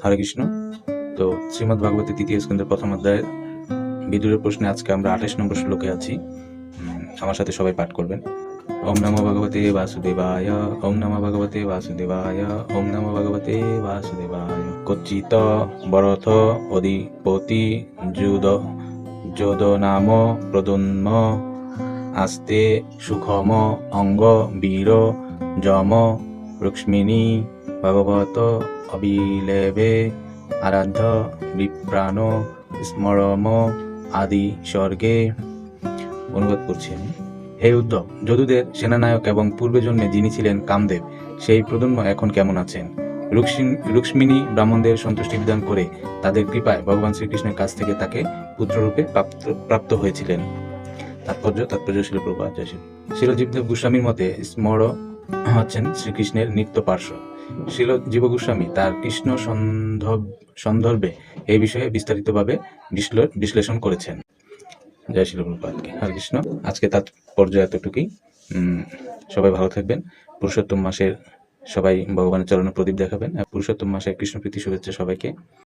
হরে কৃষ্ণ। তো শ্রীমদ্ ভাগবতী তৃতীয় স্কন্ধের প্রথম অধ্যায়ের বিদুরের প্রশ্নে আজকে আমরা 28 নম্বর শ্লোকে আছি। আমার সাথে সবাই পাঠ করবেন। ওম নমো ভগবতে বাসুদেবায়, ওম নমো ভগবতে বাসুদেবায়, ওম নমো ভগবতে বাসুদেবায়। কচ্চিত বরথ অধিপতি যোদ নাম প্রদন্ম আস্তে সুখম অঙ্গ বীর যম রুক্মিণী ভগবত অবিলেভে আরাধ্য বিপ্রাণ স্মরম আদি স্বর্গে। অনুবাদ করছি আমি। হে উদ্ধব, যদুদের সেনানায়ক এবং পূর্বে জন্মে যিনি ছিলেন কামদেব, সেই প্রদম্ব এখন কেমন আছেন? রুক্মিণী ব্রাহ্মণদের সন্তুষ্টি বিধান করে তাদের কৃপায় ভগবান শ্রীকৃষ্ণের কাছ থেকে তাকে পুত্ররূপে প্রাপ্ত হয়েছিলেন। তাৎপর্য শিল প্রভুপাদ জয় শ্রী। শিল জীবদেব গোস্বামীর মতে স্মর হচ্ছেন শ্রীকৃষ্ণের নিত্য পার্শ্ব। শিল জীব গোস্বামী তার কৃষ্ণ সন্দর্ভে এই বিষয়ে বিস্তারিতভাবে বিশ্লেষণ করেছেন। জয় শিল প্রভুপাদকে। হরে কৃষ্ণ। আজকে তাৎপর্য এতটুকুই। সবাই ভালো থাকবেন। পুরুষোত্তম মাসের সবাই ভগবানের চরণে প্রদীপ দেখাবেন। পুরুষোত্তম মাসের কৃষ্ণ প্রীতি শুভেচ্ছা সবাইকে।